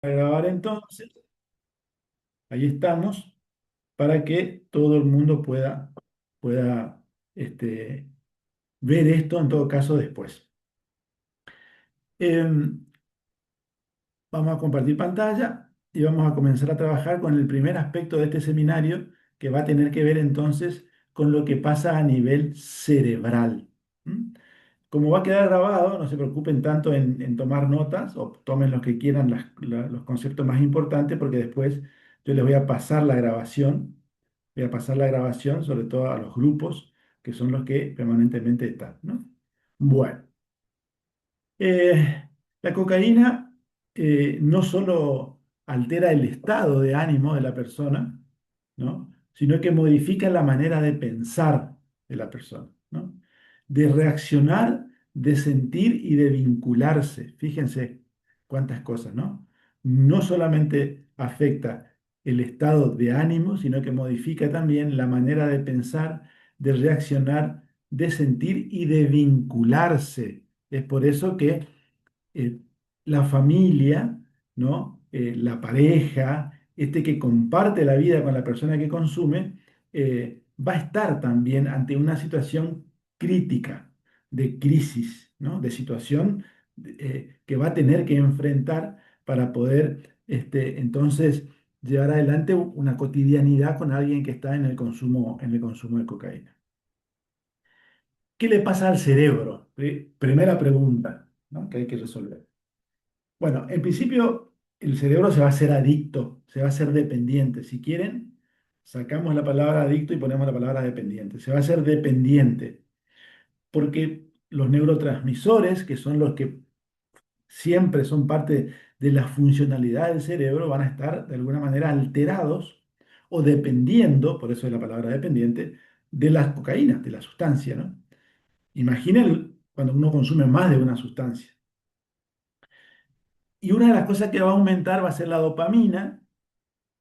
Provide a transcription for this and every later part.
A grabar entonces, ahí estamos, para que todo el mundo pueda este, ver esto en todo caso después. Em, Vamos a compartir pantalla y vamos a comenzar a trabajar con el primer aspecto de este seminario que va a tener que ver entonces con lo que pasa a nivel cerebral. ¿Mm? Como va a quedar grabado, no se preocupen tanto en tomar notas o tomen los que quieran los conceptos más importantes porque después yo les voy a pasar la grabación, voy a pasar la grabación sobre todo a los grupos que son los que permanentemente están, ¿no? Bueno. La cocaína no solo altera el estado de ánimo de la persona, ¿no? Sino que modifica la manera de pensar de la persona, ¿no? De reaccionar, de sentir y de vincularse. Fíjense cuántas cosas, ¿no? No solamente afecta el estado de ánimo, sino que modifica también la manera de pensar, de reaccionar, de sentir y de vincularse. Es por eso que eh, la familia, ¿no? La pareja, este que comparte la vida con la persona que consume, va a estar también ante una situación crítica, de crisis, ¿no? De situación que va a tener que enfrentar para poder entonces llevar adelante una cotidianidad con alguien que está en el consumo de cocaína. ¿Qué le pasa al cerebro? Primera pregunta, ¿no? Que hay que resolver. Bueno, en principio el cerebro se va a hacer adicto, se va a hacer dependiente. Si quieren, sacamos la palabra adicto y ponemos la palabra dependiente. Se va a hacer dependiente porque los neurotransmisores, que son los que siempre son parte de la funcionalidad del cerebro, van a estar de alguna manera alterados o dependiendo, por eso es la palabra dependiente, de las cocaínas, de la sustancia, ¿no? Imaginen cuando uno consume más de una sustancia. Y una de las cosas que va a aumentar va a ser la dopamina,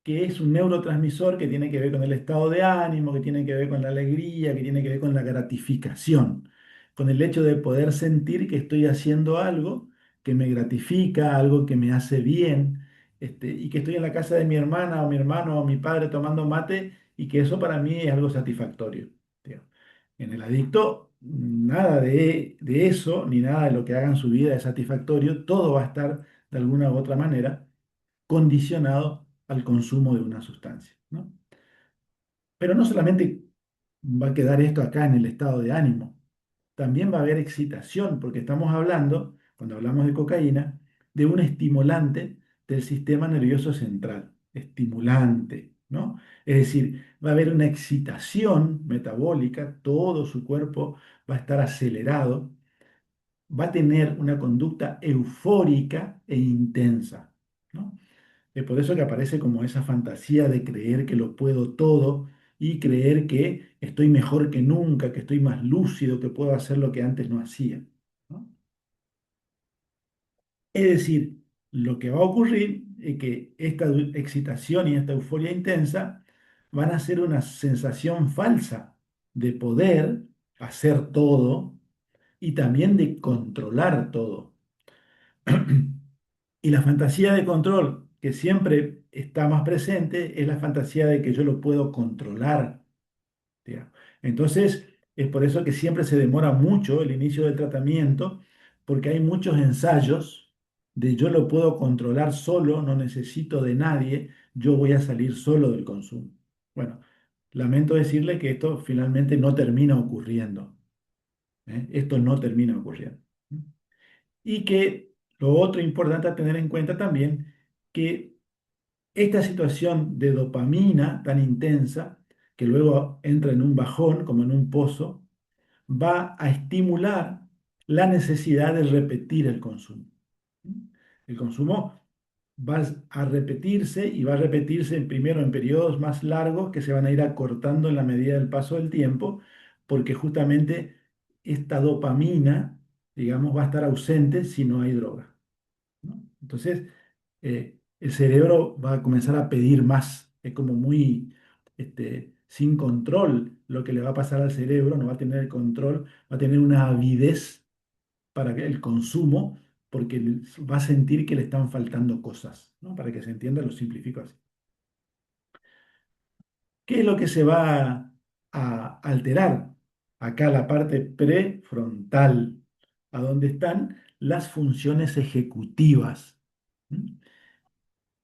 que es un neurotransmisor que tiene que ver con el estado de ánimo, que tiene que ver con la alegría, que tiene que ver con la gratificación, con el hecho de poder sentir que estoy haciendo algo que me gratifica, algo que me hace bien, y que estoy en la casa de mi hermana o mi hermano o mi padre tomando mate y que eso para mí es algo satisfactorio. Tío. En el adicto, nada de eso, ni nada de lo que haga en su vida es satisfactorio, todo va a estar de alguna u otra manera condicionado al consumo de una sustancia, ¿no? Pero no solamente va a quedar esto acá en el estado de ánimo, también va a haber excitación, porque estamos hablando, cuando hablamos de cocaína, de un estimulante del sistema nervioso central, estimulante, ¿no? Es decir, va a haber una excitación metabólica, todo su cuerpo va a estar acelerado, va a tener una conducta eufórica e intensa, ¿no? Es por eso que aparece como esa fantasía de creer que lo puedo todo y creer que estoy mejor que nunca, que estoy más lúcido, que puedo hacer lo que antes no hacía, ¿no? Es decir, lo que va a ocurrir es que esta excitación y esta euforia intensa van a ser una sensación falsa de poder hacer todo y también de controlar todo. Y la fantasía de control que siempre está más presente es la fantasía de que yo lo puedo controlar, digamos. Entonces, es por eso que siempre se demora mucho el inicio del tratamiento, porque hay muchos ensayos de yo lo puedo controlar solo, no necesito de nadie, yo voy a salir solo del consumo. Bueno, lamento decirle que esto finalmente no termina ocurriendo, ¿eh? Esto no termina ocurriendo. Y que lo otro importante a tener en cuenta también, que esta situación de dopamina tan intensa, que luego entra en un bajón, como en un pozo, va a estimular la necesidad de repetir el consumo. El consumo va a repetirse y va a repetirse primero en periodos más largos que se van a ir acortando en la medida del paso del tiempo, porque justamente esta dopamina, digamos, va a estar ausente si no hay droga, ¿no? Entonces, el cerebro va a comenzar a pedir más. Es como muy sin control lo que le va a pasar al cerebro, no va a tener el control, va a tener una avidez para el consumo porque va a sentir que le están faltando cosas, ¿no? Para que se entienda, lo simplifico así. ¿Qué es lo que se va a alterar? Acá la parte prefrontal, a donde están las funciones ejecutivas. ¿Mm?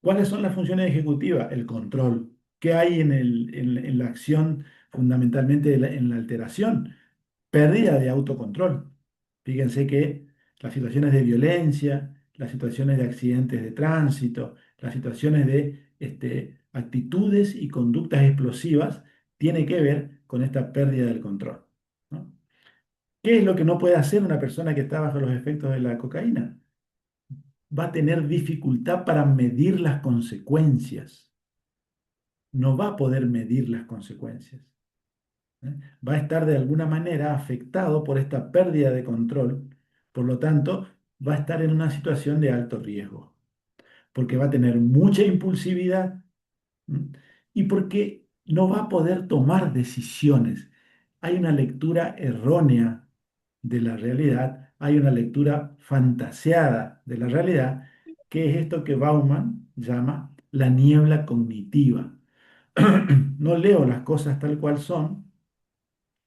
¿Cuáles son las funciones ejecutivas? El control. ¿Qué hay en la acción fundamentalmente en la alteración? Pérdida de autocontrol. Fíjense que las situaciones de violencia, las situaciones de accidentes de tránsito, las situaciones de actitudes y conductas explosivas, tiene que ver con esta pérdida del control, ¿no? ¿Qué es lo que no puede hacer una persona que está bajo los efectos de la cocaína? Va a tener dificultad para medir las consecuencias. No va a poder medir las consecuencias. ¿Eh? Va a estar de alguna manera afectado por esta pérdida de control, por lo tanto, va a estar en una situación de alto riesgo, porque va a tener mucha impulsividad. ¿M? Y porque no va a poder tomar decisiones. Hay una lectura errónea de la realidad, hay una lectura fantaseada de la realidad, que es esto que Bauman llama la niebla cognitiva. No leo las cosas tal cual son,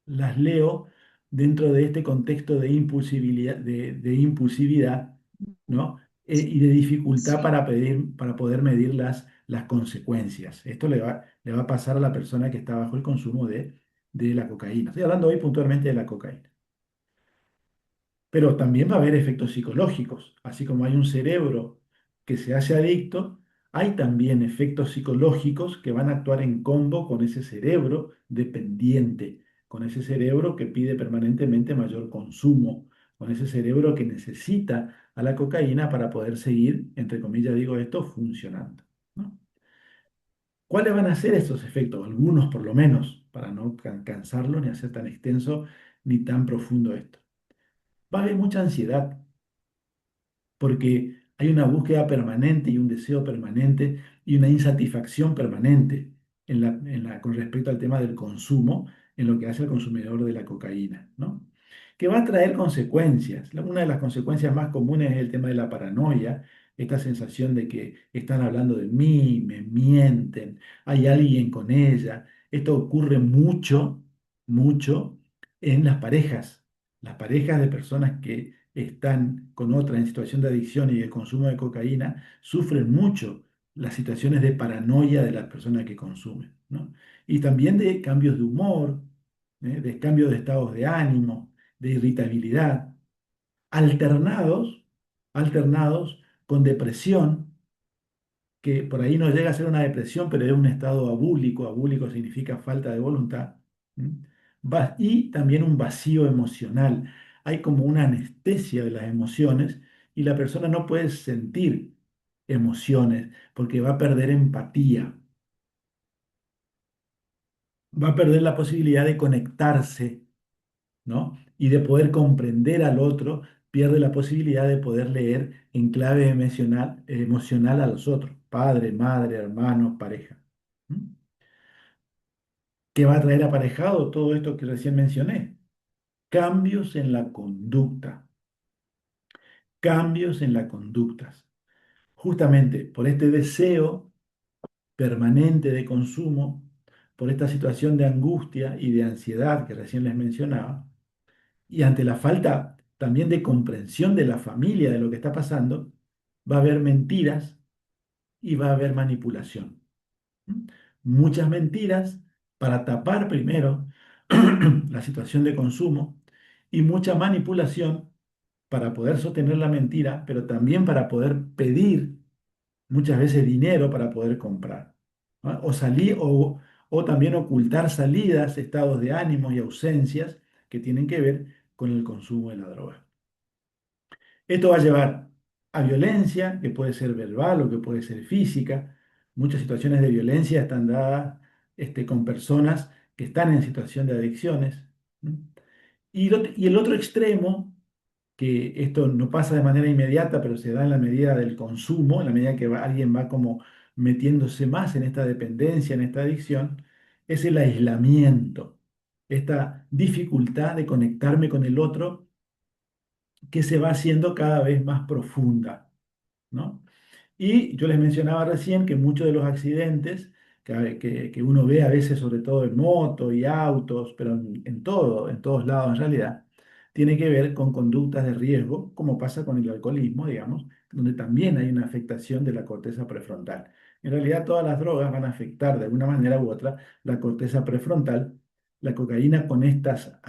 las leo dentro de este contexto de impulsividad, de impulsividad, ¿no? Y de dificultad Sí. para poder medir las consecuencias. Esto le va a pasar a la persona que está bajo el consumo de la cocaína. Estoy hablando hoy puntualmente de la cocaína. Pero también va a haber efectos psicológicos. Así como hay un cerebro que se hace adicto, hay también efectos psicológicos que van a actuar en combo con ese cerebro dependiente, con ese cerebro que pide permanentemente mayor consumo, con ese cerebro que necesita a la cocaína para poder seguir, entre comillas digo esto, funcionando, ¿no? ¿Cuáles van a ser estos efectos? Algunos por lo menos, para no cansarlo ni hacer tan extenso ni tan profundo esto. Va a haber mucha ansiedad, porque hay una búsqueda permanente y un deseo permanente y una insatisfacción permanente con respecto al tema del consumo, en lo que hace al consumidor de la cocaína, ¿no? Que va a traer consecuencias. Una de las consecuencias más comunes es el tema de la paranoia, esta sensación de que están hablando de mí, me mienten, hay alguien con ella. Esto ocurre mucho, mucho en las parejas de personas que están con otra en situación de adicción y de consumo de cocaína, sufren mucho las situaciones de paranoia de las personas que consumen, ¿no? Y también de cambios de humor, de cambios de estados de ánimo, de irritabilidad, alternados, alternados con depresión, que por ahí no llega a ser una depresión, pero es un estado abúlico. Abúlico significa falta de voluntad. ¿M? Y también un vacío emocional. Hay como una anestesia de las emociones y la persona no puede sentir emociones porque va a perder empatía, va a perder la posibilidad de conectarse, ¿no? Y de poder comprender al otro, pierde la posibilidad de poder leer en clave emocional a los otros, padre, madre, hermanos, pareja. ¿Mm? ¿Qué va a traer aparejado todo esto que recién mencioné? Cambios en la conducta, cambios en las conductas. Justamente por este deseo permanente de consumo, por esta situación de angustia y de ansiedad que recién les mencionaba, y ante la falta también de comprensión de la familia de lo que está pasando, va a haber mentiras y va a haber manipulación. ¿Mm? Muchas mentiras para tapar primero la situación de consumo y mucha manipulación para poder sostener la mentira, pero también para poder pedir muchas veces dinero para poder comprar, ¿no? O también ocultar salidas, estados de ánimo y ausencias que tienen que ver con el consumo de la droga. Esto va a llevar a violencia, que puede ser verbal o que puede ser física. Muchas situaciones de violencia están dadas con personas que están en situación de adicciones. ¿M? Y el otro extremo, que esto no pasa de manera inmediata, pero se da en la medida del consumo, en la medida que alguien va como metiéndose más en esta dependencia, en esta adicción, es el aislamiento, esta dificultad de conectarme con el otro que se va haciendo cada vez más profunda, ¿no? Y yo les mencionaba recién que muchos de los accidentes que uno ve a veces, sobre todo en moto y autos, pero en todo, en todos lados en realidad, tiene que ver con conductas de riesgo, como pasa con el alcoholismo, digamos, donde también hay una afectación de la corteza prefrontal. En realidad, todas las drogas van a afectar de alguna manera u otra la corteza prefrontal. La cocaína con estas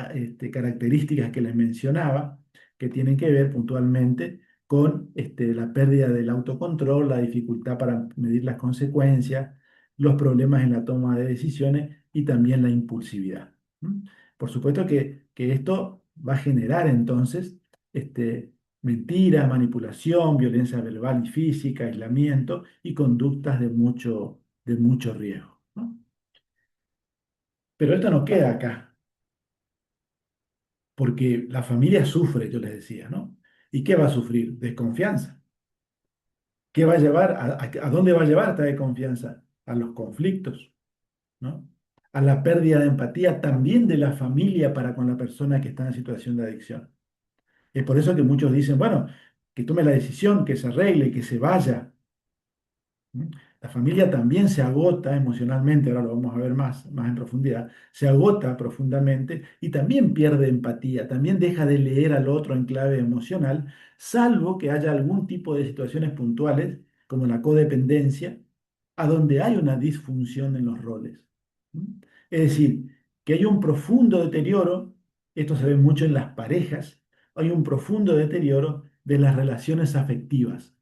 características que les mencionaba, que tienen que ver puntualmente con la pérdida del autocontrol, la dificultad para medir las consecuencias, los problemas en la toma de decisiones y también la impulsividad. ¿M? Por supuesto que esto va a generar entonces mentiras, manipulación, violencia verbal y física, aislamiento y conductas de mucho riesgo, ¿no? Pero esto no queda acá, porque la familia sufre, yo les decía, ¿no? ¿Y qué va a sufrir? Desconfianza. ¿Qué va a llevar? A dónde va a llevar esta desconfianza? A los conflictos, ¿no? A la pérdida de empatía también de la familia para con la persona que está en situación de adicción. Es por eso que muchos dicen, bueno, que tome la decisión, que se arregle, que se vaya. ¿Mm? La familia también se agota emocionalmente, ahora lo vamos a ver más en profundidad, se agota profundamente y también pierde empatía, también deja de leer al otro en clave emocional, salvo que haya algún tipo de situaciones puntuales, como la codependencia, a donde hay una disfunción en los roles. ¿Mm? Es decir, que hay un profundo deterioro, esto se ve mucho en las parejas, hay un profundo deterioro de las relaciones afectivas.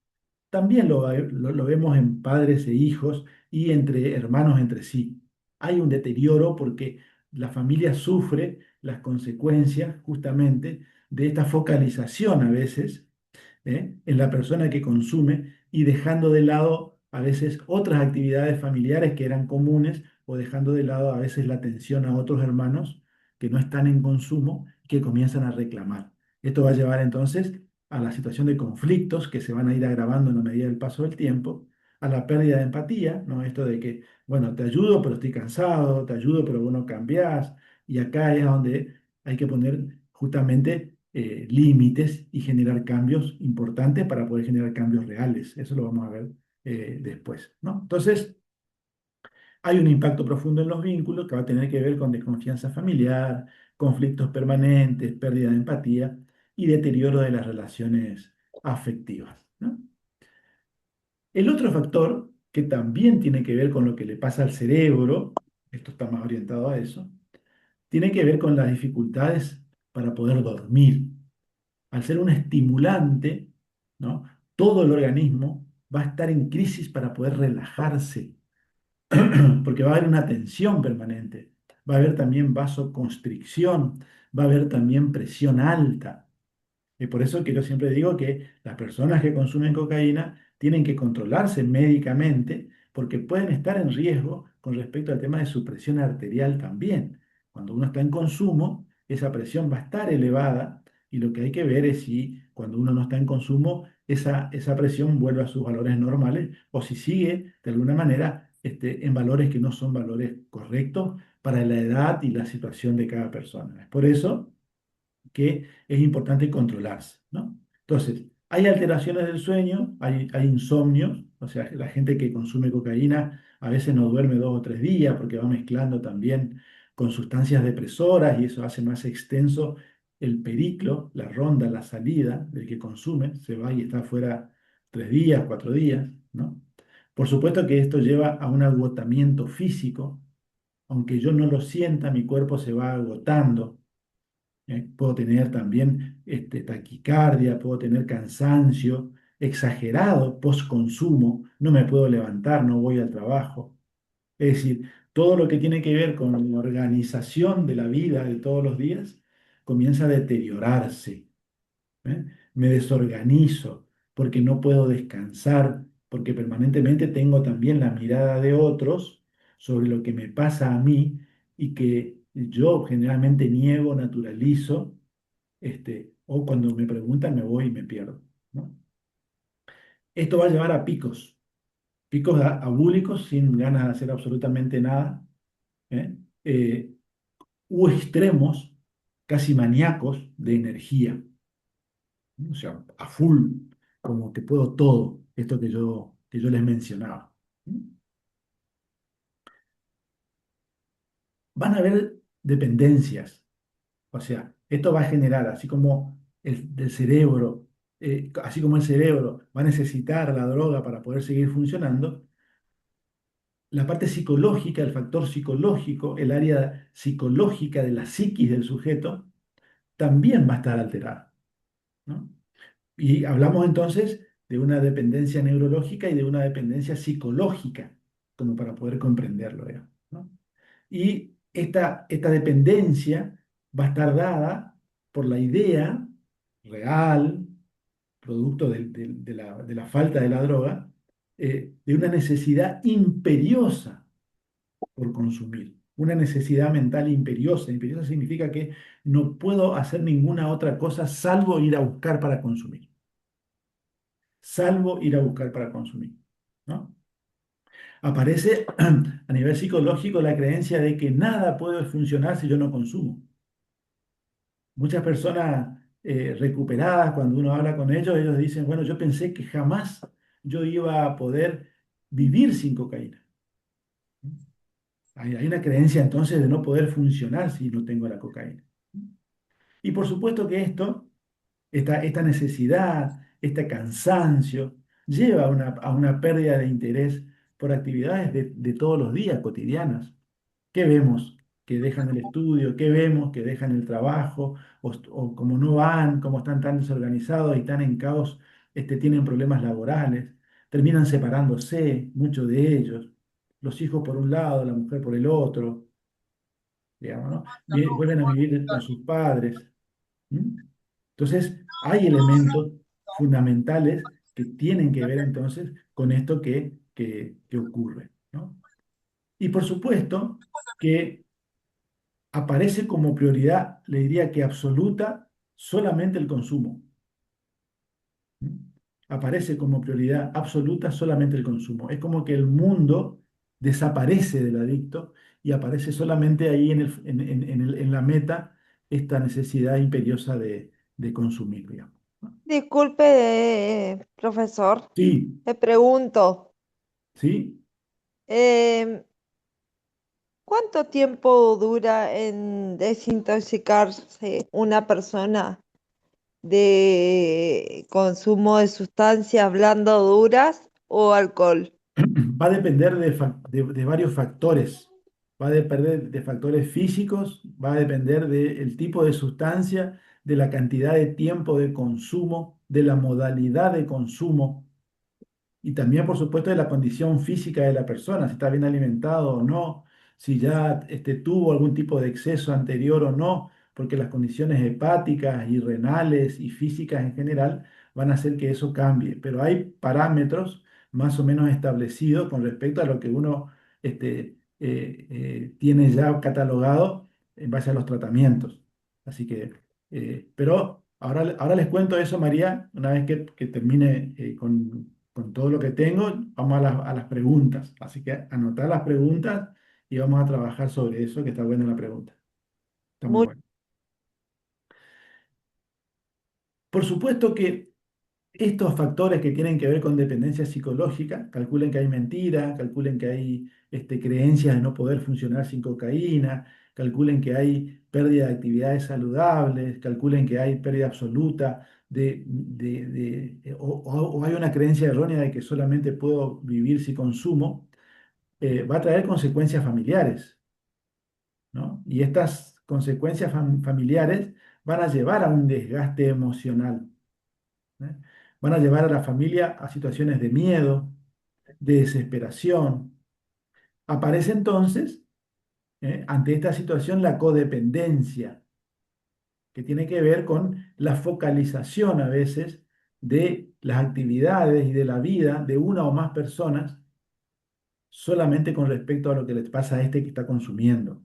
También lo vemos en padres e hijos y entre hermanos entre sí. Hay un deterioro porque la familia sufre las consecuencias justamente de esta focalización a veces, en la persona que consume y dejando de lado a veces otras actividades familiares que eran comunes o dejando de lado a veces la atención a otros hermanos que no están en consumo y que comienzan a reclamar. Esto va a llevar entonces a la situación de conflictos que se van a ir agravando en la medida del paso del tiempo, a la pérdida de empatía, ¿no? Esto de que, bueno, te ayudo, pero estoy cansado, te ayudo, pero vos no cambiás, y acá es donde hay que poner justamente límites y generar cambios importantes para poder generar cambios reales. Eso lo vamos a ver después, ¿no? Entonces, hay un impacto profundo en los vínculos que va a tener que ver con desconfianza familiar, conflictos permanentes, pérdida de empatía y deterioro de las relaciones afectivas, ¿no? El otro factor que también tiene que ver con lo que le pasa al cerebro, esto está más orientado a eso, tiene que ver con las dificultades para poder dormir. Al ser un estimulante, ¿no? Todo el organismo va a estar en crisis para poder relajarse, porque va a haber una tensión permanente, va a haber también vasoconstricción, va a haber también presión alta. Y por eso que yo siempre digo que las personas que consumen cocaína tienen que controlarse médicamente porque pueden estar en riesgo con respecto al tema de su presión arterial también. Cuando uno está en consumo, esa presión va a estar elevada y lo que hay que ver es si cuando uno no está en consumo, esa presión vuelve a sus valores normales o si sigue de alguna manera en valores que no son valores correctos para la edad y la situación de cada persona. Es por eso que es importante controlarse, ¿no? Entonces, hay alteraciones del sueño, hay insomnios, o sea, la gente que consume cocaína a veces no duerme 2 o 3 días porque va mezclando también con sustancias depresoras y eso hace más extenso el periplo, la ronda, la salida del que consume, se va y está fuera 3 días, 4 días, ¿no? Por supuesto que esto lleva a un agotamiento físico, aunque yo no lo sienta, mi cuerpo se va agotando. Puedo tener también taquicardia, puedo tener cansancio exagerado post-consumo, no me puedo levantar, no voy al trabajo. Es decir, todo lo que tiene que ver con la organización de la vida de todos los días comienza a deteriorarse. ¿Eh? Me desorganizo porque no puedo descansar, porque permanentemente tengo también la mirada de otros sobre lo que me pasa a mí y que yo generalmente niego, naturalizo, o cuando me preguntan me voy y me pierdo, ¿no? Esto va a llevar a picos, picos abúlicos sin ganas de hacer absolutamente nada, ¿eh? U extremos casi maníacos de energía. ¿no? O sea, a full, como que puedo todo, esto que yo les mencionaba. ¿No? Van a haber dependencias, o sea, esto va a generar, así como el cerebro, así como el cerebro va a necesitar la droga para poder seguir funcionando, la parte psicológica, el factor psicológico, el área psicológica de la psiquis del sujeto, también va a estar alterada, ¿no? Y hablamos entonces de una dependencia neurológica y de una dependencia psicológica, como para poder comprenderlo, digamos, ¿no? Y esta dependencia va a estar dada por la idea real, producto de la falta de la droga, de una necesidad imperiosa por consumir, una necesidad mental imperiosa. Imperiosa significa que no puedo hacer ninguna otra cosa salvo ir a buscar para consumir, salvo ir a buscar para consumir, ¿no? Aparece a nivel psicológico la creencia de que nada puede funcionar si yo no consumo. Muchas personas recuperadas, cuando uno habla con ellos, ellos dicen, bueno, yo pensé que jamás yo iba a poder vivir sin cocaína. Hay una creencia entonces de no poder funcionar si no tengo la cocaína. Y por supuesto que esta necesidad, este cansancio, lleva a una pérdida de interés por actividades de todos los días cotidianas. ¿Qué vemos? Que dejan el estudio, ¿qué vemos? Que dejan el trabajo, o como no van, como están tan desorganizados y tan en caos, tienen problemas laborales, terminan separándose, muchos de ellos, los hijos por un lado, la mujer por el otro, digamos, ¿no? Vuelven a vivir con sus padres. ¿Mm? Entonces, hay elementos fundamentales que tienen que ver entonces con esto que ocurre, ¿no? Y por supuesto que aparece como prioridad, le diría que absoluta, solamente el consumo. ¿Mm? Aparece como prioridad absoluta solamente el consumo. Es como que el mundo desaparece del adicto y aparece solamente ahí en la meta esta necesidad imperiosa de consumir, digamos, ¿no? Disculpe, profesor, Sí, le pregunto, sí. em, ¿cuánto tiempo dura en desintoxicarse una persona de consumo de sustancias blando duras o alcohol? Va a depender de varios factores. Va a depender de factores físicos, va a depender del tipo de sustancia, de la cantidad de tiempo de consumo, de la modalidad de consumo. Y también, por supuesto, de la condición física de la persona, si está bien alimentado o no, si ya tuvo algún tipo de exceso anterior o no, porque las condiciones hepáticas y renales y físicas en general van a hacer que eso cambie. Pero hay parámetros más o menos establecidos con respecto a lo que uno tiene ya catalogado en base a los tratamientos. Así que, pero ahora les cuento eso, María, una vez que termine con todo lo que tengo, vamos a las preguntas. Así que anotar las preguntas y vamos a trabajar sobre eso, que está buena la pregunta. Está muy Muy bueno. Por supuesto que estos factores que tienen que ver con dependencia psicológica, calculen que hay mentiras, calculen que hay creencias de no poder funcionar sin cocaína, calculen que hay pérdida de actividades saludables, calculen que hay pérdida absoluta o hay una creencia errónea de que solamente puedo vivir si consumo, va a traer consecuencias familiares, ¿no? Y estas consecuencias familiares van a llevar a un desgaste emocional, ¿eh? Van a llevar a la familia a situaciones de miedo, de desesperación. Aparece entonces, ante esta situación, la codependencia, que tiene que ver con la focalización a veces de las actividades y de la vida de una o más personas solamente con respecto a lo que les pasa a este que está consumiendo.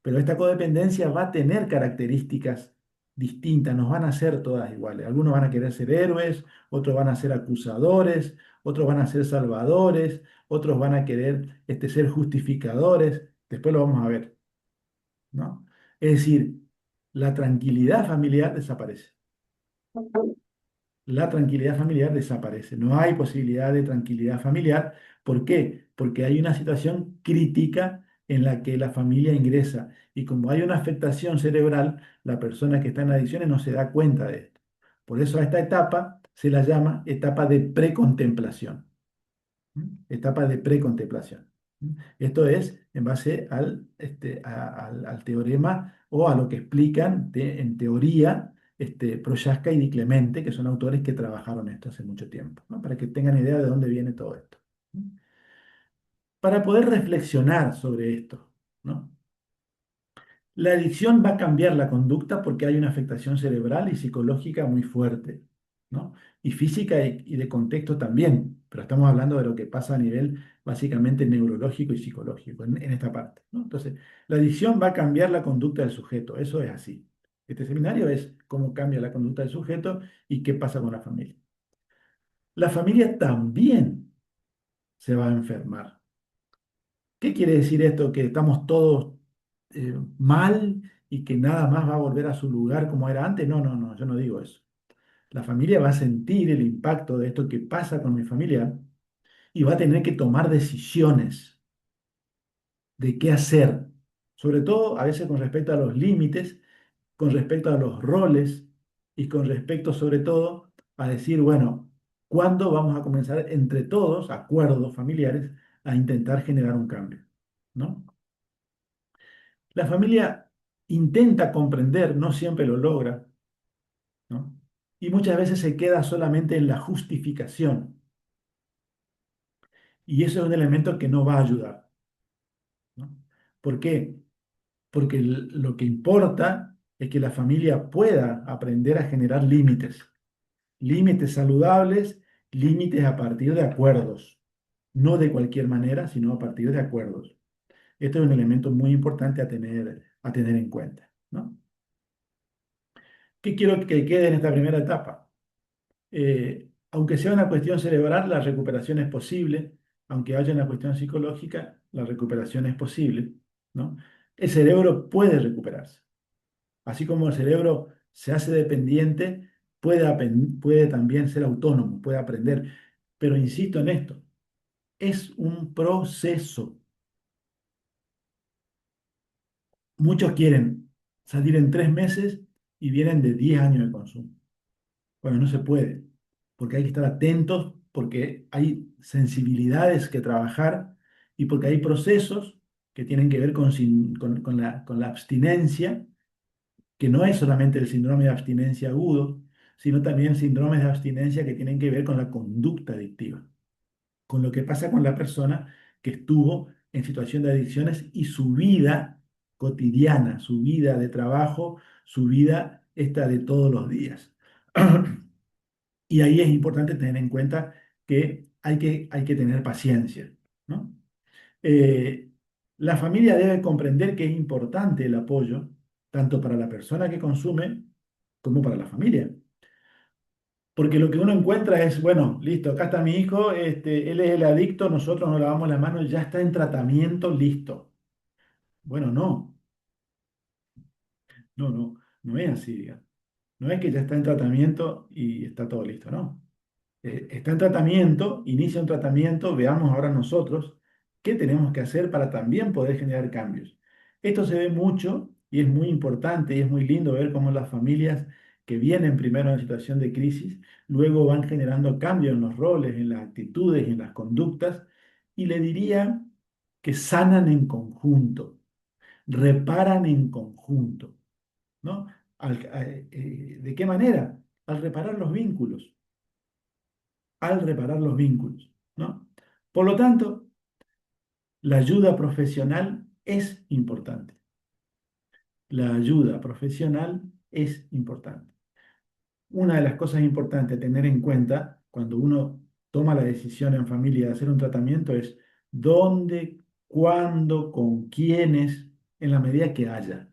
Pero esta codependencia va a tener características distintas, nos van a ser todas iguales. Algunos van a querer ser héroes, otros van a ser acusadores, otros van a ser salvadores, otros van a querer ser justificadores. Después lo vamos a ver, ¿no? Es decir, la tranquilidad familiar desaparece. la tranquilidad familiar desaparece. No hay posibilidad de tranquilidad familiar. ¿Por qué? Porque hay una situación crítica en la que la familia ingresa. Y como hay una afectación cerebral, la persona que está en adicciones no se da cuenta de esto. Por eso a esta etapa se la llama etapa de precontemplación. Etapa de precontemplación. Esto es en base al teorema o a lo que explican en teoría Prochaska y Di Clemente, que son autores que trabajaron esto hace mucho tiempo, ¿no? Para que tengan idea de dónde viene todo esto. Para poder reflexionar sobre esto, ¿no? La adicción va a cambiar la conducta porque hay una afectación cerebral y psicológica muy fuerte, ¿no? Y física y de contexto también, pero estamos hablando de lo que pasa a nivel básicamente neurológico y psicológico en esta parte, ¿no? Entonces, la adicción va a cambiar la conducta del sujeto, eso es así. Este seminario es cómo cambia la conducta del sujeto y qué pasa con la familia. La familia también se va a enfermar. ¿Qué quiere decir esto? ¿Que estamos todos mal y que nada más va a volver a su lugar como era antes? No, no, no, yo no digo eso. La familia va a sentir el impacto de esto que pasa con mi familia y va a tener que tomar decisiones de qué hacer, sobre todo a veces con respecto a los límites, con respecto a los roles y con respecto sobre todo a decir, bueno, ¿cuándo vamos a comenzar entre todos, acuerdos familiares, a intentar generar un cambio? ¿No? La familia intenta comprender, no siempre lo logra, ¿no? Y muchas veces se queda solamente en la justificación. Y eso es un elemento que no va a ayudar, ¿no? ¿Por qué? Porque lo que importa es que la familia pueda aprender a generar límites, límites saludables, límites a partir de acuerdos, no de cualquier manera, sino a partir de acuerdos. Esto es un elemento muy importante a tener en cuenta, ¿no? ¿Qué quiero que quede en esta primera etapa? Aunque sea una cuestión cerebral, la recuperación es posible. Aunque haya una cuestión psicológica, la recuperación es posible, ¿no? El cerebro puede recuperarse. Así como el cerebro se hace dependiente, puede también ser autónomo, puede aprender. Pero insisto en esto, es un proceso. Muchos quieren salir en 3 meses y vienen de 10 años de consumo. Bueno, no se puede, porque hay que estar atentos, porque hay sensibilidades que trabajar y porque hay procesos que tienen que ver con la abstinencia, que no es solamente el síndrome de abstinencia agudo, sino también síndromes de abstinencia que tienen que ver con la conducta adictiva, con lo que pasa con la persona que estuvo en situación de adicciones y su vida cotidiana, su vida de trabajo, su vida esta de todos los días. Y ahí es importante tener en cuenta que hay que tener paciencia, ¿no? Eh, la familia debe comprender que es importante el apoyo, tanto para la persona que consume como para la familia. Porque lo que uno encuentra es, bueno, listo, acá está mi hijo, él es el adicto, nosotros nos lavamos las manos, ya está en tratamiento, listo. Bueno, no, no, no, no es así, digamos. No es que ya está en tratamiento y está todo listo, no. Está en tratamiento, inicia un tratamiento, veamos ahora nosotros qué tenemos que hacer para también poder generar cambios. Esto se ve mucho y es muy importante y es muy lindo ver cómo las familias que vienen primero en situación de crisis, luego van generando cambios en los roles, en las actitudes, en las conductas, y le diría que sanan en conjunto, reparan en conjunto, ¿no? ¿De qué manera? Al reparar los vínculos, al reparar los vínculos, ¿no? Por lo tanto, la ayuda profesional es importante. La ayuda profesional es importante. Una de las cosas importantes a tener en cuenta cuando uno toma la decisión en familia de hacer un tratamiento es dónde, cuándo, con quiénes, en la medida que haya.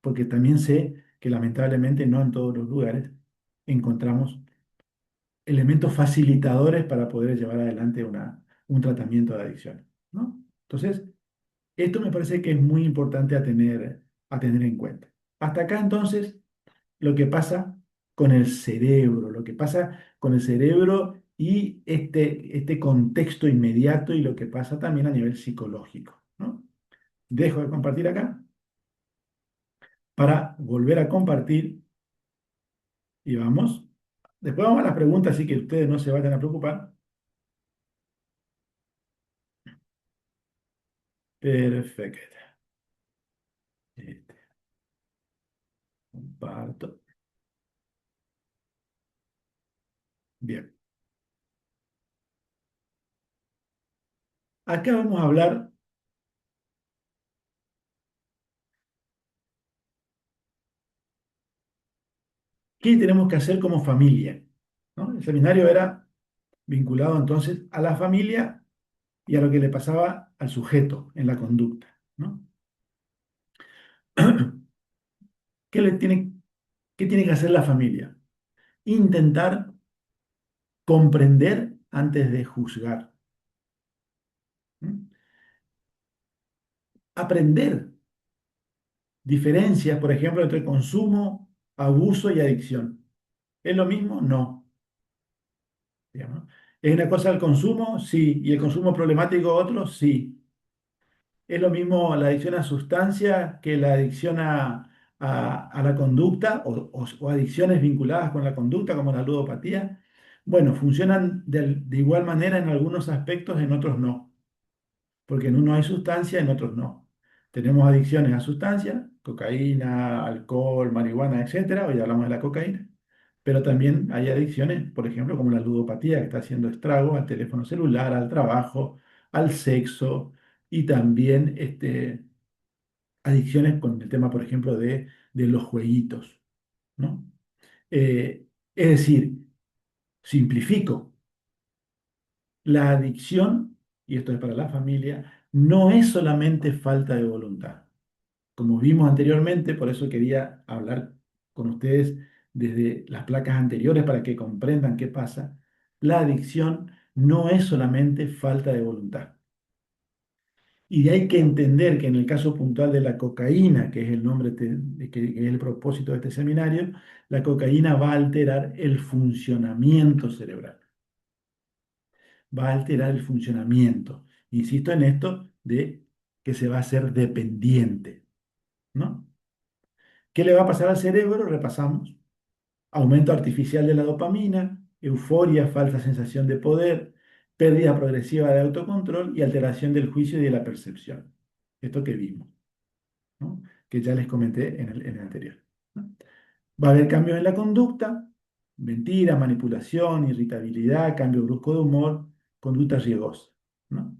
Porque también sé que lamentablemente no en todos los lugares encontramos elementos facilitadores para poder llevar adelante un tratamiento de adicción, ¿no? Entonces, esto me parece que es muy importante a tener en cuenta. Hasta acá, entonces, lo que pasa con el cerebro, lo que pasa con el cerebro y este contexto inmediato y lo que pasa también a nivel psicológico, ¿no? Dejo de compartir acá para volver a compartir y vamos. Después vamos a las preguntas, así que ustedes no se vayan a preocupar. Perfecto. Este, comparto. Bien. Acá vamos a hablar qué tenemos que hacer como familia, ¿no? El seminario era vinculado entonces a la familia y a lo que le pasaba al sujeto en la conducta, ¿no? ¿Qué le tiene, qué tiene que hacer la familia? Intentar comprender antes de juzgar, ¿no? Aprender diferencias, por ejemplo, entre consumo, abuso y adicción. ¿Es lo mismo? No. Digamos, ¿no? ¿Es una cosa el consumo? Sí. ¿Y el consumo problemático otro? Sí. ¿Es lo mismo la adicción a sustancias que la adicción a la conducta o adicciones vinculadas con la conducta, como la ludopatía? Bueno, funcionan de igual manera en algunos aspectos, en otros no, porque en uno hay sustancia, en otros no. Tenemos adicciones a sustancias, cocaína, alcohol, marihuana, etcétera. Hoy hablamos de la cocaína. Pero también hay adicciones, por ejemplo, como la ludopatía, que está haciendo estragos al teléfono celular, al trabajo, al sexo y también adicciones con el tema, por ejemplo, de los jueguitos, ¿no? Es decir, simplifico, la adicción, y esto es para la familia, no es solamente falta de voluntad. Como vimos anteriormente, por eso quería hablar con ustedes desde las placas anteriores para que comprendan qué pasa. La adicción no es solamente falta de voluntad. Y hay que entender que en el caso puntual de la cocaína, que es el nombre, que es el propósito de este seminario, la cocaína va a alterar el funcionamiento cerebral, va a alterar el funcionamiento. Insisto en esto de que se va a hacer dependiente, ¿no? ¿Qué le va a pasar al cerebro? Repasamos. Aumento artificial de la dopamina, euforia, falsa sensación de poder, pérdida progresiva de autocontrol y alteración del juicio y de la percepción. Esto que vimos, ¿no? Que ya les comenté en el anterior, ¿no? Va a haber cambios en la conducta, mentira, manipulación, irritabilidad, cambio brusco de humor, conducta riesgosa, ¿no?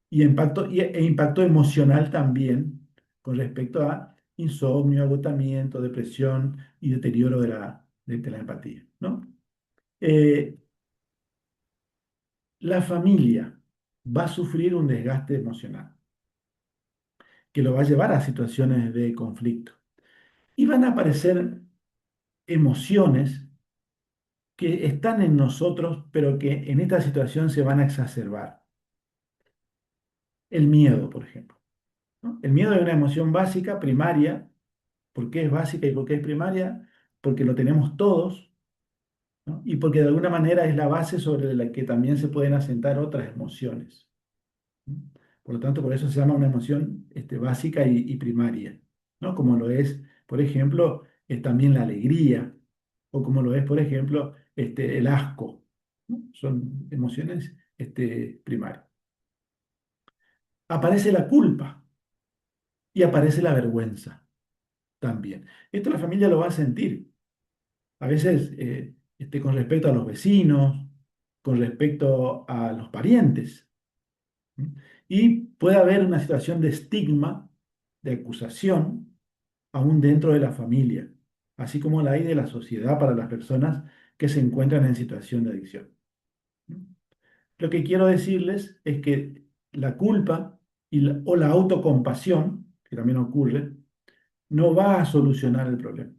E impacto emocional también con respecto a insomnio, agotamiento, depresión y deterioro de la empatía, ¿no? Eh, la familia va a sufrir un desgaste emocional que lo va a llevar a situaciones de conflicto. Y van a aparecer emociones que están en nosotros, pero que en esta situación se van a exacerbar. El miedo, por ejemplo, ¿no? El miedo es una emoción básica, primaria. ¿Por qué es básica y por qué es primaria? Porque lo tenemos todos, ¿no? Y porque de alguna manera es la base sobre la que también se pueden asentar otras emociones, ¿no? Por lo tanto, por eso se llama una emoción básica y primaria, ¿no? Como lo es, por ejemplo, también la alegría, o como lo es, por ejemplo, el asco, ¿no? Son emociones primarias. Aparece la culpa y aparece la vergüenza también. Esto la familia lo va a sentir. A veces con respecto a los vecinos, con respecto a los parientes. ¿Mm? Y puede haber una situación de estigma, de acusación, aún dentro de la familia, así como la hay de la sociedad para las personas que se encuentran en situación de adicción. ¿Mm? Lo que quiero decirles es que la culpa o la autocompasión, que también ocurre, no va a solucionar el problema.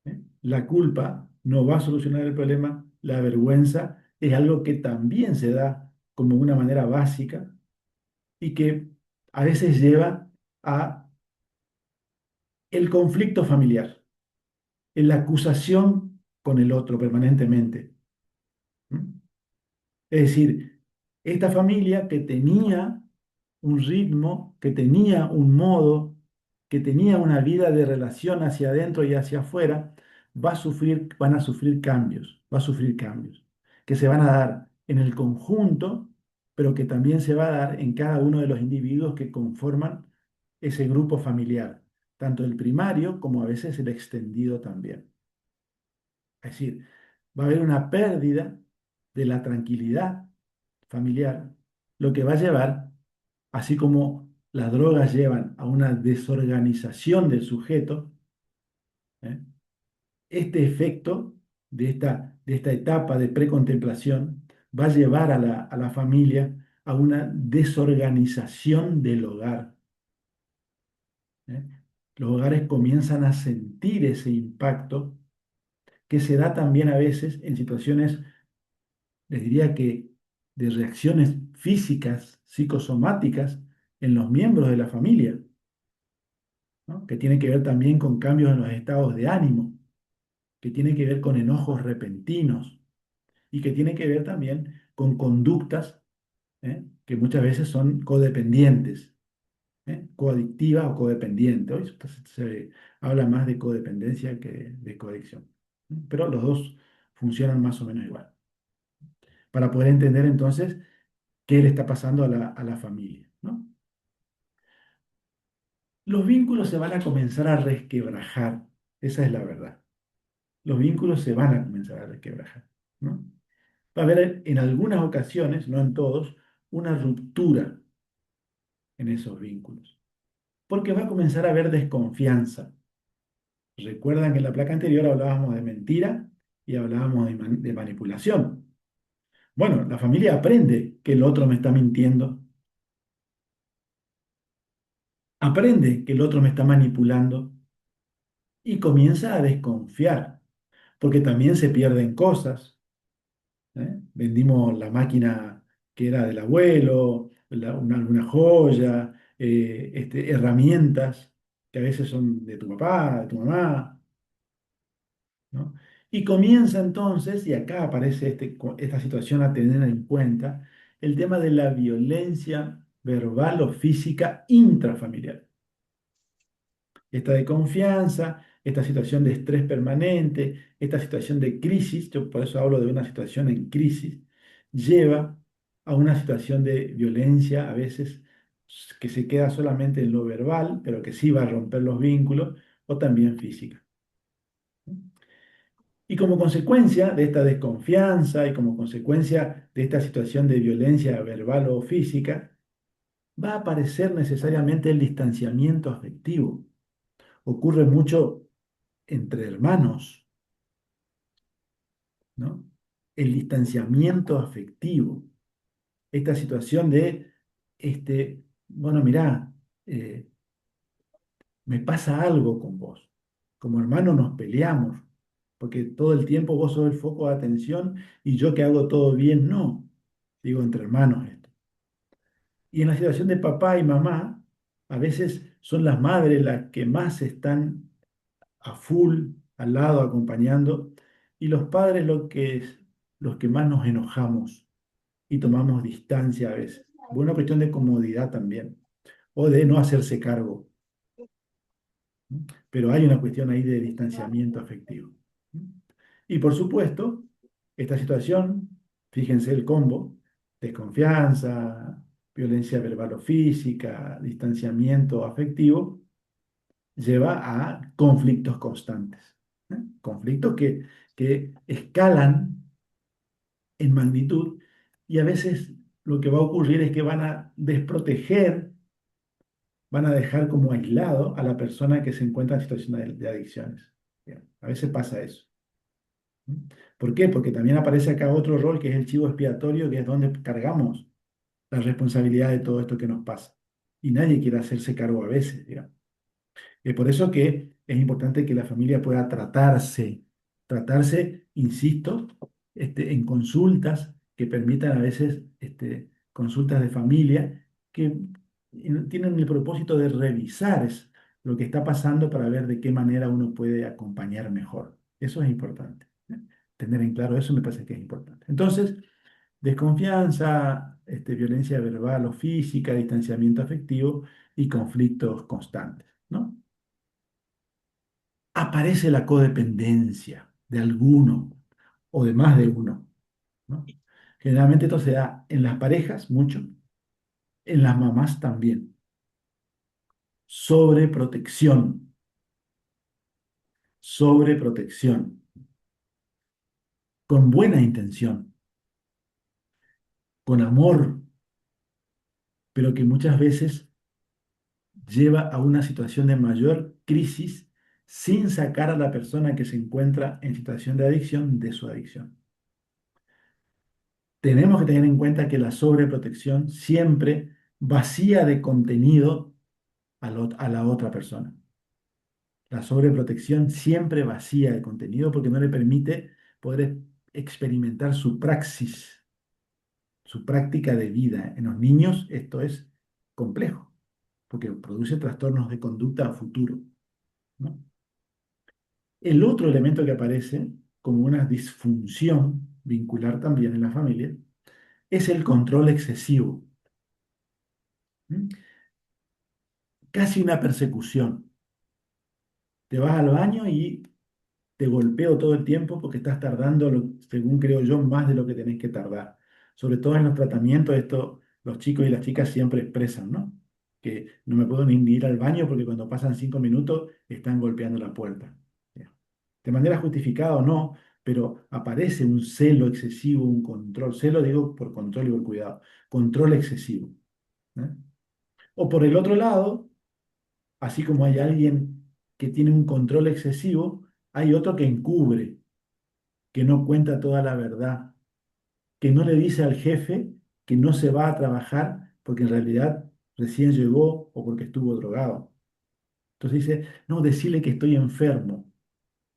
¿Eh? La culpa no va a solucionar el problema, la vergüenza es algo que también se da como una manera básica y que a veces lleva a el conflicto familiar. en la acusación con el otro permanentemente. ¿Mm? Es decir, esta familia que tenía un ritmo, que tenía un modo, que tenía una vida de relación hacia adentro y hacia afuera, van a sufrir cambios, va a sufrir cambios, que se van a dar en el conjunto, pero que también se va a dar en cada uno de los individuos que conforman ese grupo familiar, tanto el primario como a veces el extendido también. Es decir, va a haber una pérdida de la tranquilidad familiar, lo que va a llevar, así como las drogas llevan a una desorganización del sujeto, ¿eh? Este efecto de esta etapa de precontemplación va a llevar a la familia a una desorganización del hogar, ¿eh? Los hogares comienzan a sentir ese impacto que se da también a veces en situaciones, les diría que, de reacciones físicas, psicosomáticas en los miembros de la familia, ¿no? Que tiene que ver también con cambios en los estados de ánimo, que tiene que ver con enojos repentinos y que tiene que ver también con conductas, que muchas veces son codependientes, coadictivas o codependientes. Hoy se habla más de codependencia que de coadicción, pero los dos funcionan más o menos igual, para poder entender entonces qué le está pasando a la familia, ¿no? Los vínculos se van a comenzar a resquebrajar, esa es la verdad. Los vínculos se van a comenzar a resquebrajar, ¿no? Va a haber en algunas ocasiones, no en todos, una ruptura en esos vínculos, porque va a comenzar a haber desconfianza. Recuerdan que en la placa anterior hablábamos de mentira y hablábamos de manipulación. Bueno, la familia aprende que el otro me está mintiendo, aprende que el otro me está manipulando y comienza a desconfiar, porque también se pierden cosas. Vendimos la máquina que era del abuelo, alguna joya, herramientas que a veces son de tu papá, de tu mamá, ¿no? Y comienza entonces, y acá aparece esta situación a tener en cuenta, el tema de la violencia verbal o física intrafamiliar. Esta de confianza, esta situación de estrés permanente, esta situación de crisis, yo por eso hablo de una situación en crisis, lleva a una situación de violencia a veces que se queda solamente en lo verbal, pero que sí va a romper los vínculos, o también física. Y como consecuencia de esta desconfianza y como consecuencia de esta situación de violencia verbal o física, va a aparecer necesariamente el distanciamiento afectivo. Ocurre mucho entre hermanos, ¿no? El distanciamiento afectivo, esta situación de, bueno, mirá, eh, me pasa algo con vos. Como hermanos nos peleamos, porque todo el tiempo vos sos el foco de atención y yo que hago todo bien, no. Digo, entre hermanos esto. Y en la situación de papá y mamá, a veces son las madres las que más están a full, al lado, acompañando, y los padres los que más nos enojamos y tomamos distancia a veces. Por una cuestión de comodidad también, o de no hacerse cargo. ¿No? Pero hay una cuestión ahí de distanciamiento afectivo. ¿No? Y por supuesto, esta situación, fíjense el combo, desconfianza, violencia verbal o física, distanciamiento afectivo, lleva a conflictos constantes. Conflictos que escalan en magnitud y a veces lo que va a ocurrir es que van a desproteger, van a dejar como aislado a la persona que se encuentra en situación de adicciones. Bien, a veces pasa eso. ¿Mm? ¿Por qué? Porque también aparece acá otro rol que es el chivo expiatorio, que es donde cargamos la responsabilidad de todo esto que nos pasa. Y nadie quiere hacerse cargo a veces, digamos. Es por eso que es importante que la familia pueda tratarse, insisto, en consultas que permitan a veces consultas de familia que tienen el propósito de revisar lo que está pasando para ver de qué manera uno puede acompañar mejor. Eso es importante. Tener en claro eso me parece que es importante. Entonces, desconfianza, violencia verbal o física, distanciamiento afectivo y conflictos constantes, ¿no? Aparece la codependencia de alguno o de más de uno, ¿no? Generalmente esto se da en las parejas mucho, en las mamás también. Sobreprotección, sobreprotección, con buena intención, con amor, pero que muchas veces lleva a una situación de mayor crisis sin sacar a la persona que se encuentra en situación de adicción de su adicción. Tenemos que tener en cuenta que la sobreprotección siempre vacía de contenido a la otra persona. La sobreprotección siempre vacía de contenido porque no le permite poder experimentar su praxis, su práctica de vida. En los niños esto es complejo porque produce trastornos de conducta a futuro, ¿no? El otro elemento que aparece como una disfunción vincular también en la familia es el control excesivo, ¿m? Casi una persecución. Te vas al baño y te golpeo todo el tiempo porque estás tardando, según creo yo, más de lo que tenés que tardar. Sobre todo en los tratamientos, esto los chicos y las chicas siempre expresan, ¿no? Que no me puedo ni ir al baño porque cuando pasan 5 minutos están golpeando la puerta. De manera justificada o no, pero aparece un celo excesivo, un control. Celo digo por control y por cuidado. Control excesivo, ¿eh? O por el otro lado, así como hay alguien que tiene un control excesivo, hay otro que encubre, que no cuenta toda la verdad, que no le dice al jefe que no se va a trabajar porque en realidad recién llegó o porque estuvo drogado. Entonces dice, no, decirle que estoy enfermo.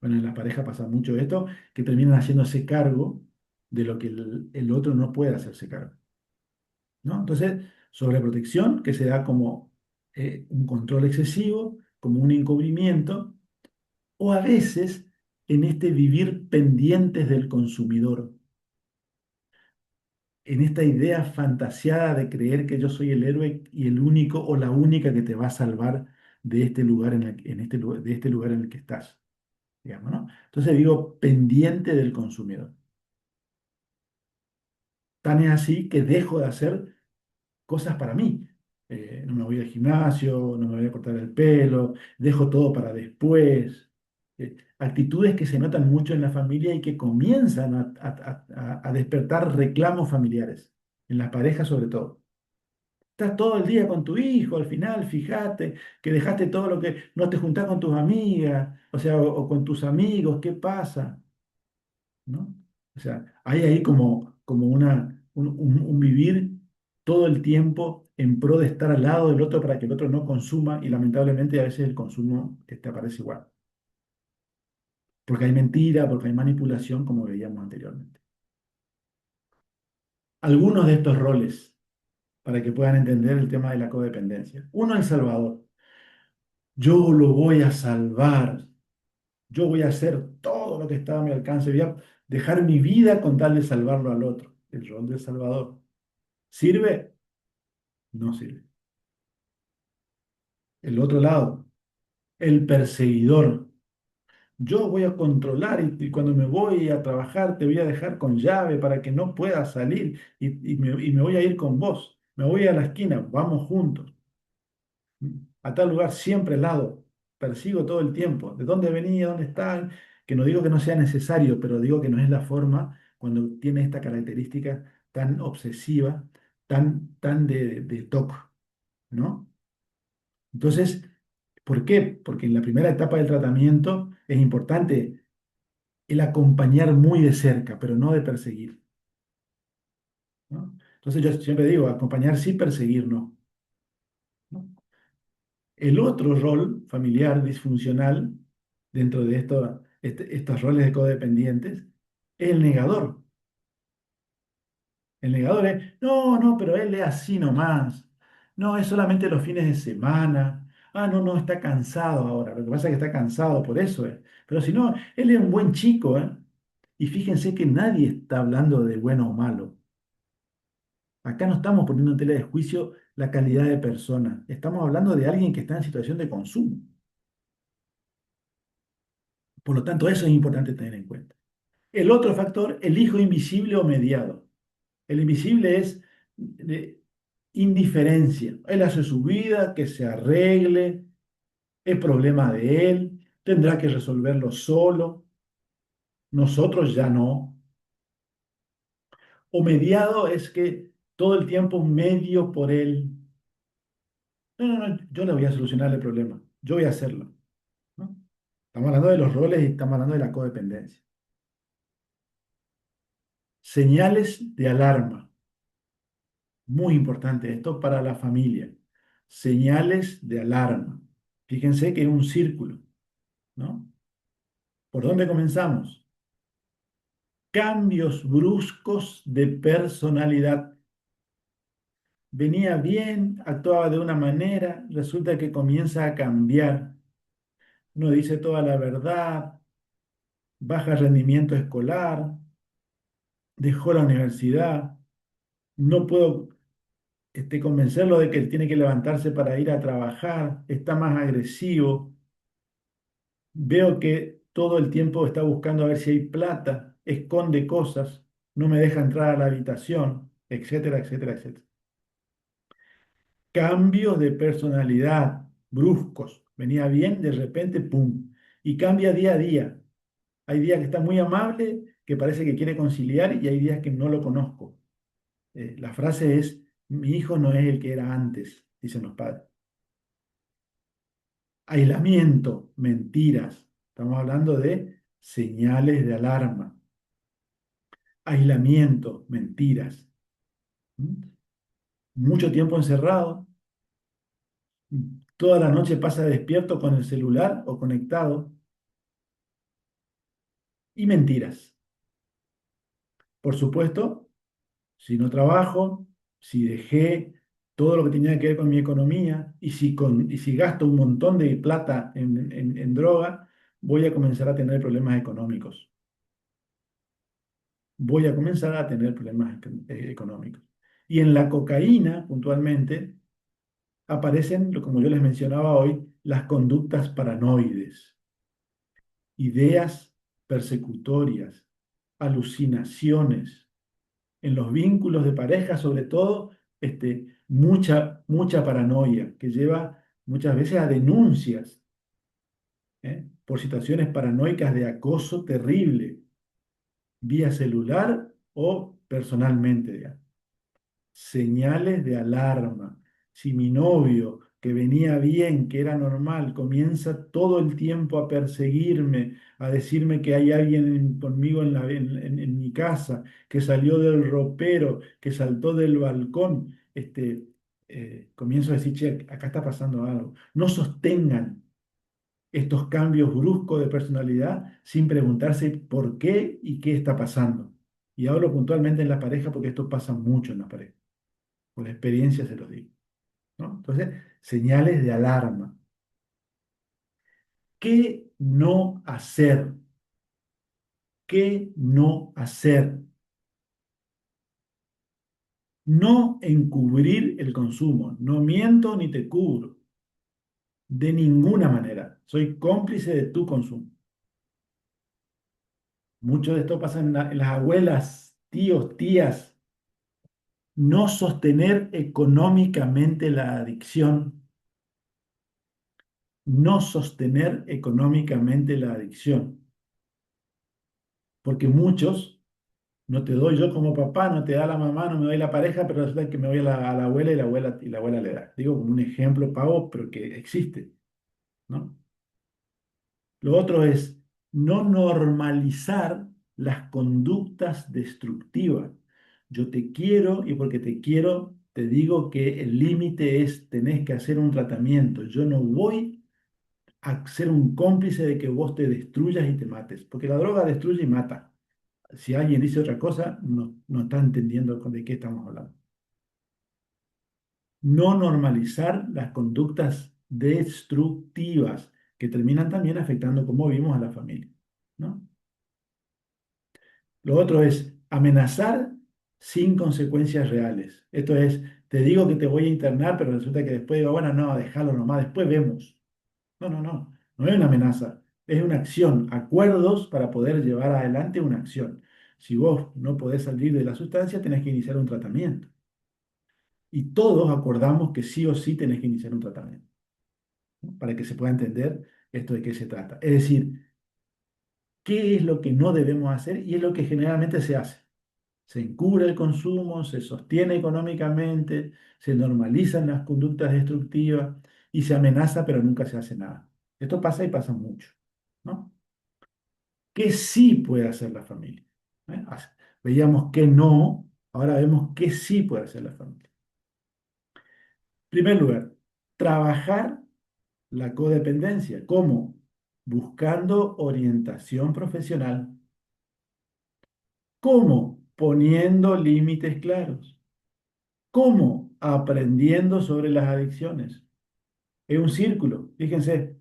Bueno, en las parejas pasa mucho esto, que terminan haciéndose cargo de lo que el otro no puede hacerse cargo, ¿no? Entonces, sobreprotección, que se da como un control excesivo, como un encubrimiento, o a veces en este vivir pendientes del consumidor, en esta idea fantasiada de creer que yo soy el héroe y el único o la única que te va a salvar de este lugar en este lugar, de este lugar en el que estás, digamos, ¿no? Entonces digo pendiente del consumidor. Tan es así que dejo de hacer cosas para mí. No me voy al gimnasio, no me voy a cortar el pelo, dejo todo para después. Actitudes que se notan mucho en la familia y que comienzan a despertar reclamos familiares, en las parejas sobre todo. Estás todo el día con tu hijo, al final, fíjate que dejaste todo lo que no te juntás con tus amigas, o sea, o con tus amigos, ¿qué pasa? ¿No? O sea, hay ahí como un vivir todo el tiempo en pro de estar al lado del otro para que el otro no consuma y lamentablemente a veces el consumo aparece igual. Porque hay mentira, porque hay manipulación, como veíamos anteriormente. Algunos de estos roles para que puedan entender el tema de la codependencia. Uno, el salvador. Yo lo voy a salvar. Yo voy a hacer todo lo que está a mi alcance. Voy a dejar mi vida con tal de salvarlo al otro. El rol del salvador. ¿Sirve? No sirve. El otro lado, el perseguidor. Yo voy a controlar y cuando me voy a trabajar te voy a dejar con llave para que no puedas salir y me voy a ir con vos. Me voy a la esquina, vamos juntos. A tal lugar siempre al lado. Persigo todo el tiempo. ¿De dónde venía? ¿Dónde están? Que no digo que no sea necesario, pero digo que no es la forma cuando tiene esta característica tan obsesiva, tan de TOC, ¿no? Entonces, ¿por qué? Porque en la primera etapa del tratamiento es importante el acompañar muy de cerca, pero no de perseguir, ¿no? Entonces yo siempre digo, acompañar sí, perseguir no, ¿no? El otro rol familiar disfuncional dentro de estos roles de codependientes es el negador. El negador es, no, no, pero él es así nomás. No, es solamente los fines de semana. Ah, no, no, está cansado ahora. Lo que pasa es que está cansado, por eso es. Pero si no, él es un buen chico, ¿eh? Y fíjense que nadie está hablando de bueno o malo. Acá no estamos poniendo en tela de juicio la calidad de persona. Estamos hablando de alguien que está en situación de consumo. Por lo tanto, eso es importante tener en cuenta. El otro factor, el hijo invisible o mediado. El invisible es de indiferencia. Él hace su vida, que se arregle, es problema de él, tendrá que resolverlo solo. Nosotros ya no. O mediado es que todo el tiempo medio por él. No, no, no, yo le voy a solucionar el problema. Yo voy a hacerlo, ¿no? Estamos hablando de los roles y estamos hablando de la codependencia. Señales de alarma. Muy importante esto para la familia. Señales de alarma. Fíjense que es un círculo, ¿no? ¿Por dónde comenzamos? Cambios bruscos de personalidad. Venía bien, actuaba de una manera, resulta que comienza a cambiar. No dice toda la verdad, baja rendimiento escolar, dejó la universidad, no puedo convencerlo de que él tiene que levantarse para ir a trabajar, está más agresivo, veo que todo el tiempo está buscando a ver si hay plata, esconde cosas, no me deja entrar a la habitación, etcétera, etcétera, etcétera. Cambios de personalidad bruscos. Venía bien, de repente, ¡pum! Y cambia día a día. Hay días que está muy amable, que parece que quiere conciliar, y hay días que no lo conozco. La frase es, mi hijo no es el que era antes, dicen los padres. Aislamiento, mentiras. Estamos hablando de señales de alarma. Aislamiento, mentiras. ¿Mm? Mucho tiempo encerrado. Toda la noche pasa despierto con el celular o conectado. Y mentiras. Por supuesto, si no trabajo, si dejé todo lo que tenía que ver con mi economía y si gasto un montón de plata en droga, voy a comenzar a tener problemas económicos. Voy a comenzar a tener problemas económicos. Y en la cocaína, puntualmente, aparecen, como yo les mencionaba hoy, las conductas paranoides, ideas persecutorias, alucinaciones. En los vínculos de pareja, sobre todo, mucha paranoia que lleva muchas veces a denuncias, por situaciones paranoicas de acoso terrible, vía celular o personalmente, digamos. Señales de alarma. Si mi novio, que venía bien, que era normal, comienza todo el tiempo a perseguirme, a decirme que hay alguien conmigo en mi casa, que salió del ropero, que saltó del balcón, comienzo a decir, che, acá está pasando algo. No sostengan estos cambios bruscos de personalidad sin preguntarse por qué y qué está pasando. Y hablo puntualmente en la pareja porque esto pasa mucho en la pareja. Por experiencia se los digo, ¿no? Entonces, señales de alarma. ¿Qué no hacer? ¿Qué no hacer? No encubrir el consumo. No miento ni te cubro. De ninguna manera. Soy cómplice de tu consumo. Mucho de esto pasa en las abuelas, tíos, tías. No sostener económicamente la adicción. No sostener económicamente la adicción. Porque muchos, no te doy yo como papá, no te da la mamá, no me doy la pareja, pero resulta que me voy a la abuela y la abuela le da. Digo como un ejemplo pavo, pero que existe, ¿no? Lo otro es no normalizar las conductas destructivas. Yo te quiero y porque te quiero, te digo que el límite es tenés que hacer un tratamiento. Yo no voy a ser un cómplice de que vos te destruyas y te mates, porque la droga destruye y mata. Si alguien dice otra cosa, no está entendiendo de qué estamos hablando. No normalizar las conductas destructivas que terminan también afectando, como vimos, a la familia, ¿no? Lo otro es amenazar sin consecuencias reales. Esto es, te digo que te voy a internar, pero resulta que después digo, bueno, no, déjalo nomás, después vemos. No, no, no, no es una amenaza, es una acción, acuerdos para poder llevar adelante una acción. Si vos no podés salir de la sustancia, tenés que iniciar un tratamiento. Y todos acordamos que sí o sí tenés que iniciar un tratamiento, ¿no? Para que se pueda entender esto de qué se trata. Es decir, qué es lo que no debemos hacer y es lo que generalmente se hace. Se encubre el consumo, se sostiene económicamente, se normalizan las conductas destructivas y se amenaza, pero nunca se hace nada. Esto pasa y pasa mucho, ¿no? ¿Qué sí puede hacer la familia? Veíamos que no, ahora vemos qué sí puede hacer la familia. En primer lugar, trabajar la codependencia. ¿Cómo? Buscando orientación profesional. ¿Cómo? Poniendo límites claros. ¿Cómo? Aprendiendo sobre las adicciones. Es un círculo. Fíjense,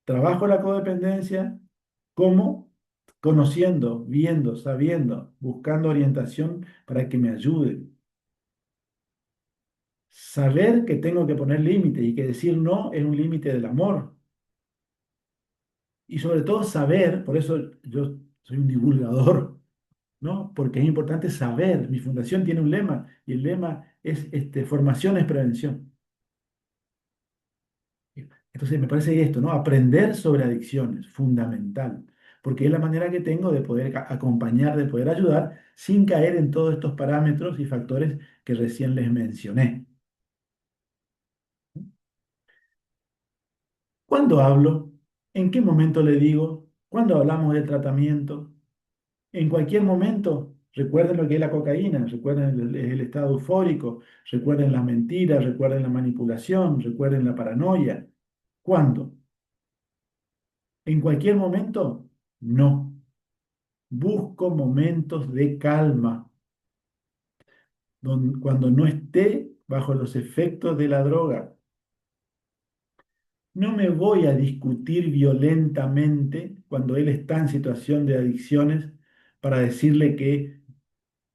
trabajo la codependencia. ¿Cómo? Conociendo, viendo, sabiendo, buscando orientación para que me ayude. Saber que tengo que poner límites y que decir no es un límite del amor. Y sobre todo saber, por eso yo soy un divulgador, ¿no? Porque es importante saber. Mi fundación tiene un lema y el lema es formación es prevención. Entonces me parece que esto, ¿no? Aprender sobre adicciones, fundamental, porque es la manera que tengo de poder acompañar, de poder ayudar sin caer en todos estos parámetros y factores que recién les mencioné. ¿Cuándo hablo? ¿En qué momento le digo? ¿Cuándo hablamos del tratamiento? En cualquier momento, recuerden lo que es la cocaína, recuerden el estado eufórico, recuerden las mentiras, recuerden la manipulación, recuerden la paranoia. ¿Cuándo? ¿En cualquier momento? No. Busco momentos de calma, cuando no esté bajo los efectos de la droga. No me voy a discutir violentamente cuando él está en situación de adicciones para decirle que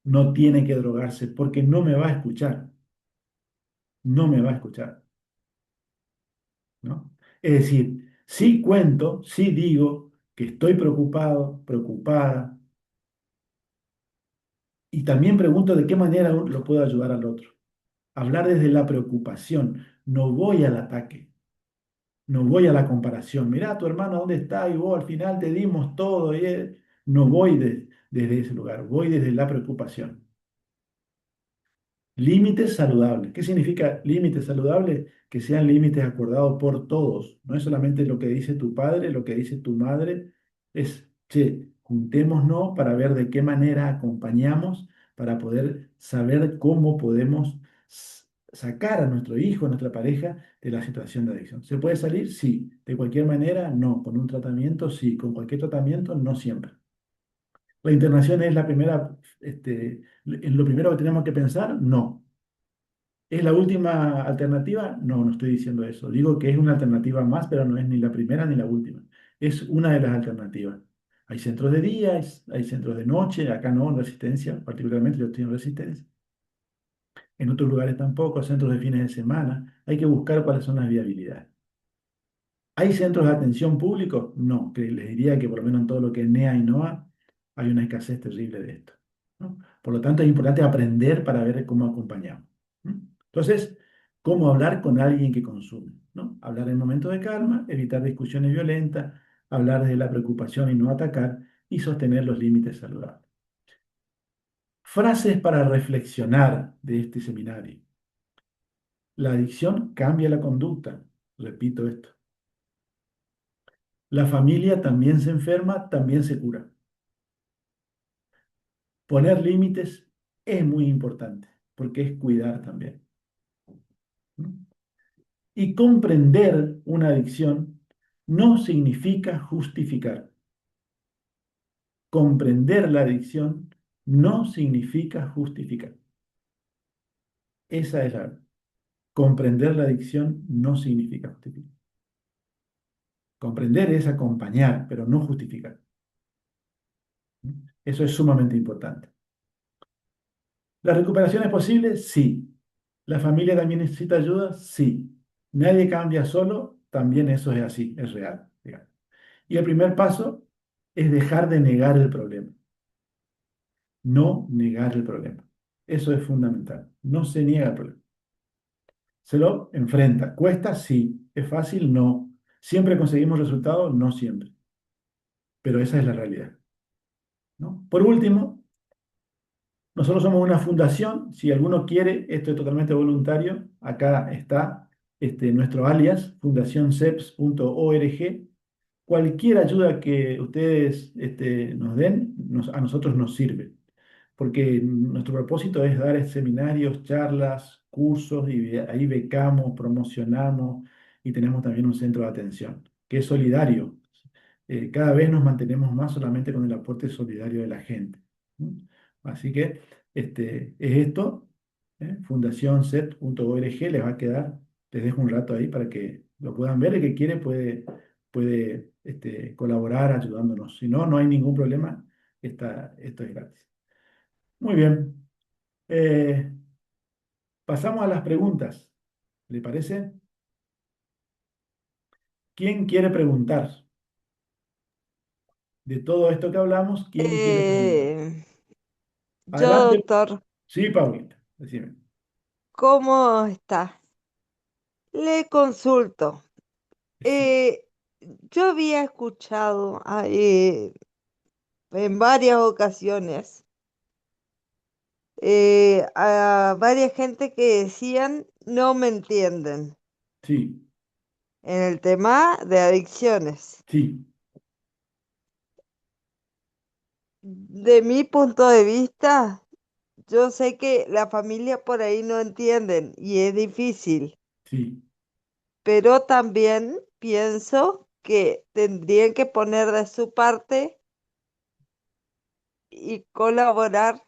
no tiene que drogarse, porque no me va a escuchar, no me va a escuchar, ¿no? Es decir, sí cuento, sí digo que estoy preocupado, preocupada, y también pregunto de qué manera lo puedo ayudar al otro. Hablar desde la preocupación, no voy al ataque, no voy a la comparación. Mirá, tu hermano, ¿dónde está? Y vos al final te dimos todo. No voy desde ese lugar, voy desde la preocupación. Límites saludables. ¿Qué significa límites saludables? Que sean límites acordados por todos. No es solamente lo que dice tu padre, lo que dice tu madre. Es, che, juntémonos para ver de qué manera acompañamos, para poder saber cómo podemos sacar a nuestro hijo, a nuestra pareja, de la situación de adicción. ¿Se puede salir? Sí. De cualquier manera, no. Con un tratamiento, sí. Con cualquier tratamiento, no siempre. ¿La internación es la primera, en lo primero que tenemos que pensar? No. ¿Es la última alternativa? No, no estoy diciendo eso. Digo que es una alternativa más, pero no es ni la primera ni la última. Es una de las alternativas. Hay centros de día, hay centros de noche, acá no, en Resistencia, particularmente yo estoy en Resistencia. En otros lugares tampoco, centros de fines de semana. Hay que buscar cuáles son las viabilidades. ¿Hay centros de atención públicos? No, que les diría que por lo menos en todo lo que es NEA y NOA hay una escasez terrible de esto, ¿no? Por lo tanto, es importante aprender para ver cómo acompañamos, ¿no? Entonces, ¿cómo hablar con alguien que consume, ¿no? Hablar en momentos de calma, evitar discusiones violentas, hablar de la preocupación y no atacar, y sostener los límites saludables. Frases para reflexionar de este seminario. La adicción cambia la conducta. Repito esto. La familia también se enferma, también se cura. Poner límites es muy importante porque es cuidar también, ¿no? Y comprender una adicción no significa justificar. Comprender la adicción no significa justificar. Esa es la verdad. Comprender la adicción no significa justificar. Comprender es acompañar, pero no justificar. Eso es sumamente importante. ¿La recuperación es posible? Sí. ¿La familia también necesita ayuda? Sí. Nadie cambia solo, también eso es así, es real, digamos. Y el primer paso es dejar de negar el problema, no negar el problema. Eso es fundamental. No se niega el problema. Se lo enfrenta. ¿Cuesta? Sí. ¿Es fácil? No. ¿Siempre conseguimos resultados? No siempre. Pero esa es la realidad, ¿no? Por último, nosotros somos una fundación. Si alguno quiere, esto es totalmente voluntario. Acá está nuestro alias, fundacionceps.org. Cualquier ayuda que ustedes nos den, a nosotros nos sirve, porque nuestro propósito es dar seminarios, charlas, cursos, y ahí becamos, promocionamos y tenemos también un centro de atención, que es solidario. Cada vez nos mantenemos más solamente con el aporte solidario de la gente. ¿No? Así que es esto, fundacionset.org, les va a quedar, les dejo un rato ahí para que lo puedan ver. El que quiere puede colaborar ayudándonos. Si no, no hay ningún problema, esto es gratis. Muy bien. Eh, Pasamos a las preguntas. ¿Le parece? ¿Quién quiere preguntar? De todo esto que hablamos, ¿quién quiere preguntar? Eh, yo, Adelante. doctor, Sí, Paulita, decime. ¿cómo está? Le consulto. Sí, Yo había escuchado en varias ocasiones a varias gente que decían no me entienden sí, en el tema de adicciones. sí, De mi punto de vista, yo sé que la familia por ahí no entienden y es difícil, sí. pero también pienso que tendrían que poner de su parte y colaborar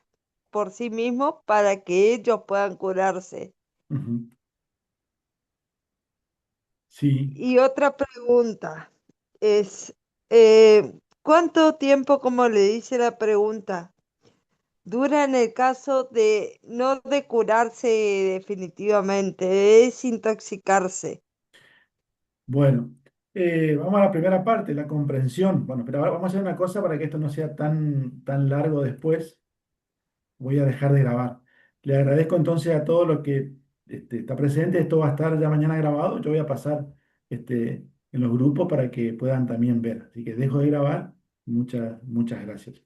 por sí mismos para que ellos puedan curarse. Ujú, sí. Y otra pregunta es, ¿cuánto tiempo, como le dice la pregunta, dura en el caso de no de curarse definitivamente, de desintoxicarse? Bueno, vamos a la primera parte, la comprensión. Bueno, pero ahora vamos a hacer una cosa para que esto no sea tan largo después. Voy a dejar de grabar. Le agradezco entonces a todo lo que está presente. Esto va a estar ya mañana grabado. Yo voy a pasar en los grupos para que puedan también ver. Así que dejo de grabar. Muchas gracias.